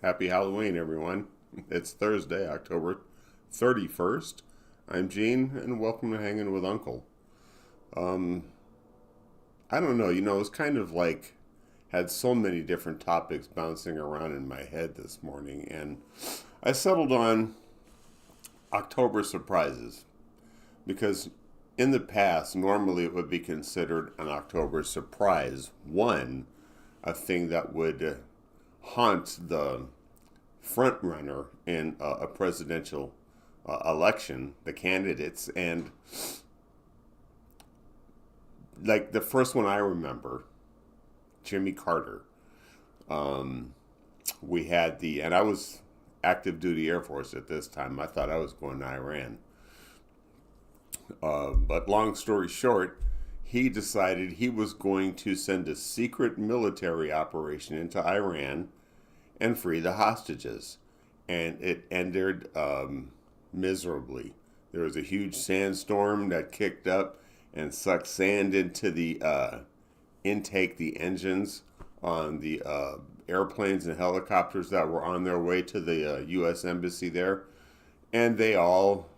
Happy Halloween, everyone. It's Thursday, October 31st. I'm Gene, and welcome to Hanging with Uncle. Um, I don't know, it's kind of like had so many different topics bouncing around in my head this morning, and I settled on October surprises because in the past, normally it would be considered an October surprise. One, a thing that would haunt the front runner in a presidential election, the candidates. And like the first one I remember, Jimmy Carter. Um, we had and I was active duty Air Force at this time. I thought I was going to Iran. But long story short, he decided he was going to send a secret military operation into Iran and free the hostages. And it ended miserably. There was a huge sandstorm that kicked up and sucked sand into the intake, the engines on the airplanes and helicopters that were on their way to the U.S. Embassy there. And they all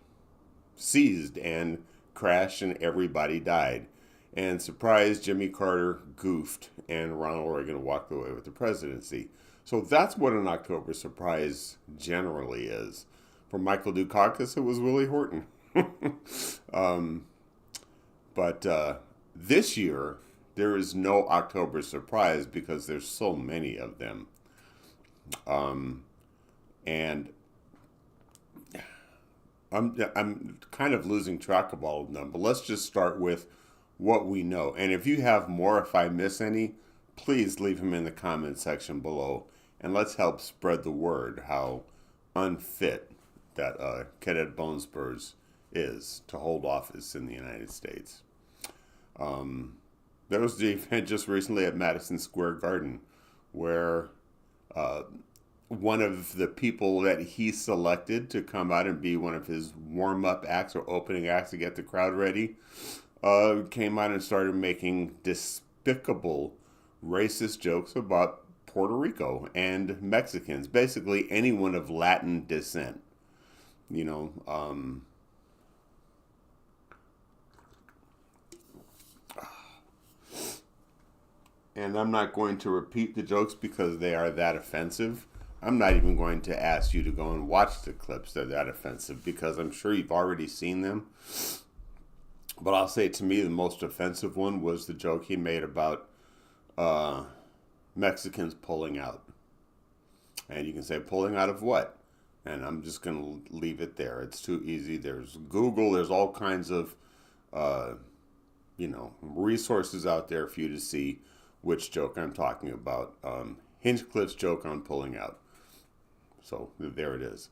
seized and crashed, and everybody died. And surprise, Jimmy Carter goofed, and Ronald Reagan walked away with the presidency. So that's what an October surprise generally is. For Michael Dukakis, it was Willie Horton. um, but this year, there is no October surprise because there's so many of them. And I'm kind of losing track of all of them, but let's just start with what we know. And if you have more, if I miss any, please leave them in the comment section below. And let's help spread the word how unfit that Cadet Bonespurs is to hold office in the United States. There was the event just recently at Madison Square Garden where one of the people that he selected to come out and be one of his warm-up acts or opening acts to get the crowd ready came out and started making despicable racist jokes about Puerto Rico and Mexicans, basically anyone of Latin descent. And I'm not going to repeat the jokes because they are that offensive. I'm not even going to ask you to go and watch the clips. They're that offensive because I'm sure you've already seen them. But I'll say, to me, the most offensive one was the joke he made about Mexicans pulling out. And you can say, pulling out of what? And I'm just going to leave it there. It's too easy. There's Google. There's all kinds of, resources out there for you to see which joke I'm talking about. Hinchcliffe's joke on pulling out. So there it is.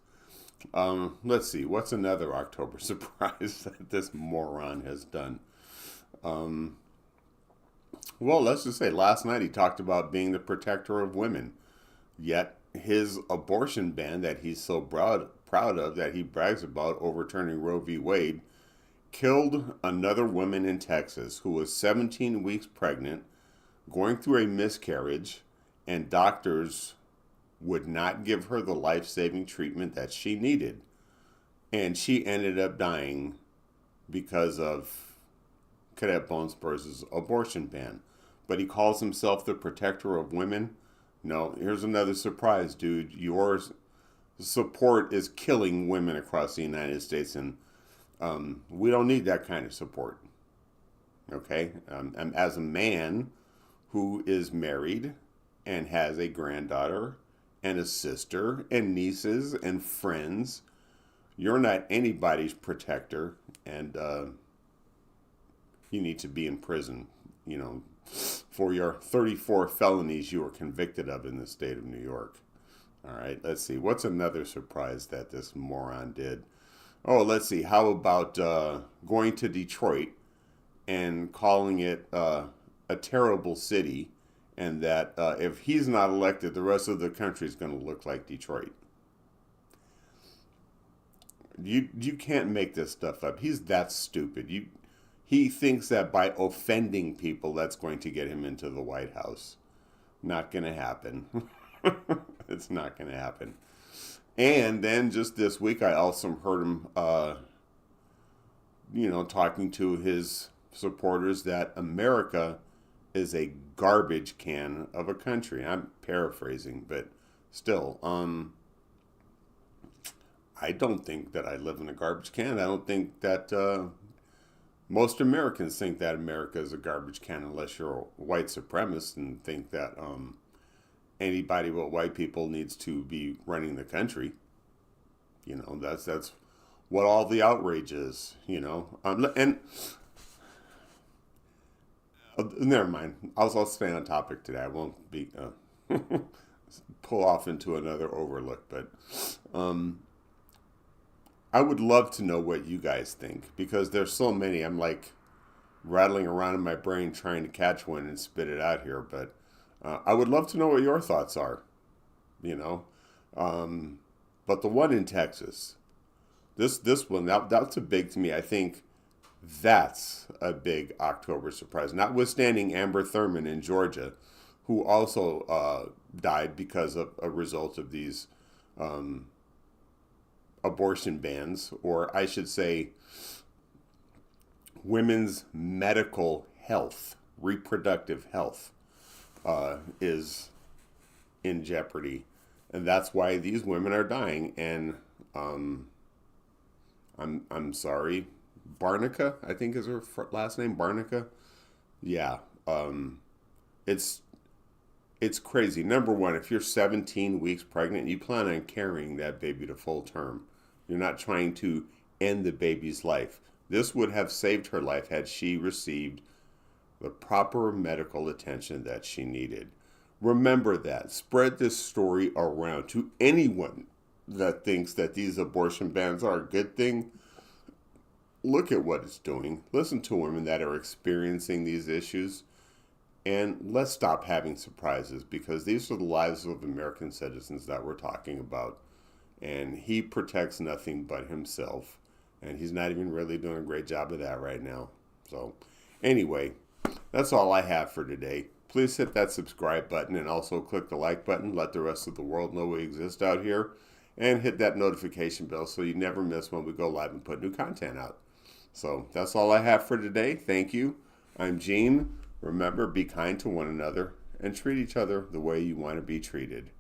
Let's see. What's another October surprise that this moron has done? Well, let's just say last night he talked about being the protector of women. Yet his abortion ban that he's so proud of, that he brags about overturning Roe v. Wade, killed another woman in Texas who was 17 weeks pregnant, going through a miscarriage, and doctors would not give her the life-saving treatment that she needed. And she ended up dying because of Cadet Bonespurs' abortion ban. But he calls himself the protector of women. No, here's another surprise, dude. Your support is killing women across the United States, and we don't need that kind of support. Okay? And as a man who is married and has a granddaughter and a sister and nieces and friends, you're not anybody's protector, and you need to be in prison, for your 34 felonies you were convicted of in the state of New York. All right, let's see. What's another surprise that this moron did? Oh, let's see. How about going to Detroit and calling it a terrible city, and that if he's not elected, the rest of the country is going to look like Detroit. You can't make this stuff up. He's that stupid. He thinks that by offending people, that's going to get him into the White House. Not going to happen. It's not going to happen. And then just this week, I also heard him, talking to his supporters that America is a garbage can of a country. I'm paraphrasing, but still, I don't think that I live in a garbage can. I don't think that most Americans think that America is a garbage can, unless you're a white supremacist and think that anybody but white people needs to be running the country. That's what all the outrage is. And never mind. I'll stay on topic today. I won't be pull off into another overlook, but I would love to know what you guys think, because there's so many. I'm like rattling around in my brain trying to catch one and spit it out here, but I would love to know what your thoughts are. You know, but the one in Texas, this one that's a big to me. I think that's a big October surprise. Notwithstanding Amber Thurman in Georgia, who also died because of a result of these abortion bans, or I should say, women's medical health, reproductive health, is in jeopardy, and that's why these women are dying. And I'm sorry, Barnica, I think is her last name, Barnica. Yeah, it's crazy. Number one, if you're 17 weeks pregnant, you plan on carrying that baby to full term. You're not trying to end the baby's life. This would have saved her life had she received the proper medical attention that she needed. Remember that. Spread this story around to anyone that thinks that these abortion bans are a good thing. Look at what it's doing. Listen to women that are experiencing these issues. And let's stop having surprises, because these are the lives of American citizens that we're talking about. And he protects nothing but himself. And he's not even really doing a great job of that right now. So anyway, that's all I have for today. Please hit that subscribe button and also click the like button. Let the rest of the world know we exist out here. And hit that notification bell so you never miss when we go live and put new content out. So that's all I have for today. Thank you. I'm Gene. Remember, be kind to one another and treat each other the way you want to be treated.